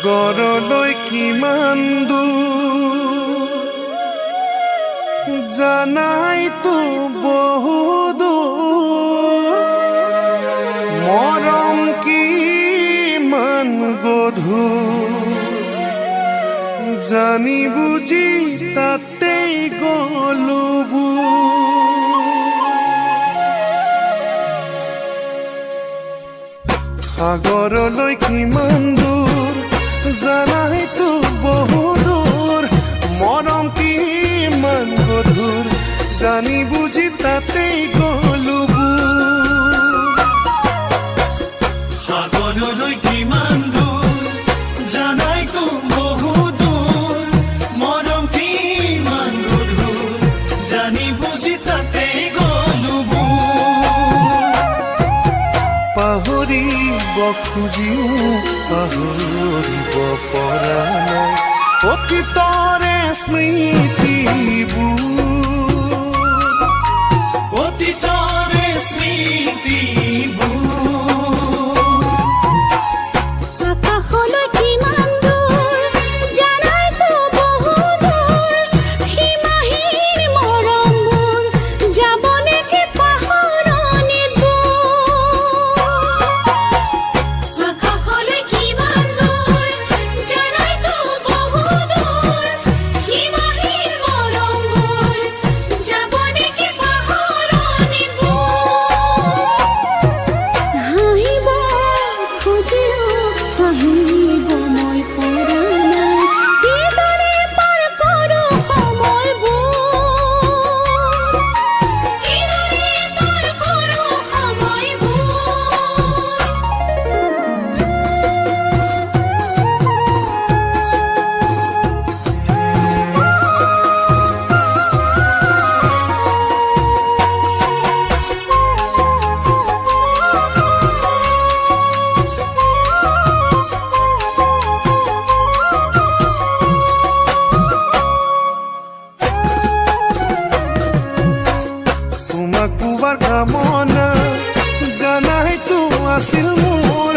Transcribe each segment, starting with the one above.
সাগৰলৈ কিমান দূৰ জানাইতো বহু দূৰ মৰম কিমান গধুৰ জানি বুজি তাতেই গলো সাগৰলৈ কিমান দূৰ জানাইতো বহু দূৰ মৰম কিমান গধুৰ জানি বুজি তাতেই গলো সাগৰলৈ কিমান দূৰ জানাইতো বহু দূৰ মৰম কিমান গধুৰ জানি বুজি তাতেই গলো পাহৰিব খুজিও পাহৰিব পৰা নাই অতীতৰে স্মৃতিবোৰ আকাশলৈ কিমান দূৰ জানাইতো বহু দূৰ সীমাহীন মৰমবোৰ যাব নেকি পাহৰণিবোৰ আকাশলৈ কিমান দূৰ জানাইতো বহু দূৰ সীমাহীন মৰমবোৰ যাব নেকি পাহৰণিবোৰ হাঁহিব খুজিও হাঁহিব মই পৰা নাই কিদৰে পাৰ কৰোঁ সময়বোৰ কিদৰে পাৰ কৰোঁ সময়বোৰ তোমাক পোৱাৰ কামনা জানাইতো আছিল মোৰ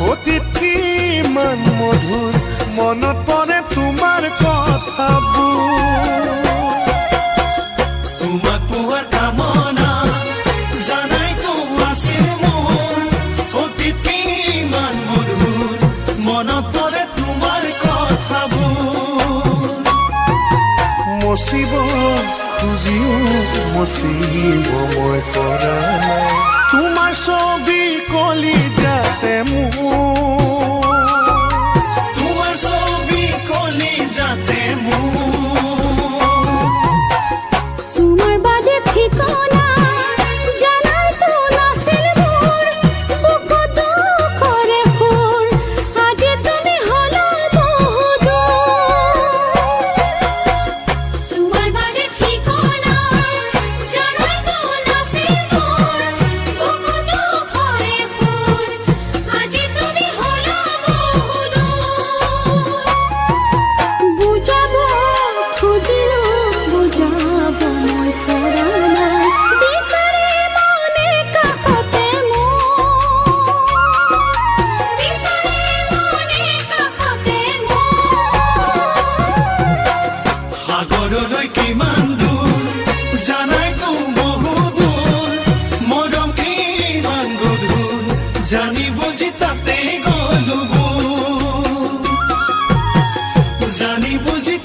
অতীত কিমান মধুৰ মনত পৰে তোমাৰ কথাবোৰ তোমাক পোৱাৰ কামনা জানাইতো আছিল মোৰ অতীত কিমান মধুৰ মনত পৰে তোমাৰ কথাবোৰ মচিব খুজিও মচিব মই পৰা নাই তোমাৰ ছবি কলিজাতে মোৰ তোমাৰ ছবি কলিজাতে মোৰ তোমাৰ বাদে ঠিকনা জানাইতো নাছিল মোৰ বুকুত দুখৰে সুৰ আজি তুমি হলা বহু দূৰ তোমাৰ বাদে ঠিকনা জানাইতো নাছিল মোৰ বুকুত দুখৰে সুৰ আজি তুমি হলা বহু দূৰ বুজাব খুজিলো বুজাব মই পৰা নাই বিচাৰি মনে কাষতে বিচাৰি মনে কাষতে সাগৰলৈ কিমান দূৰ জানাইতো বহু দূৰ মৰম কিমান গধুৰ জানি বুজি তাতেই গলো জানি বুজি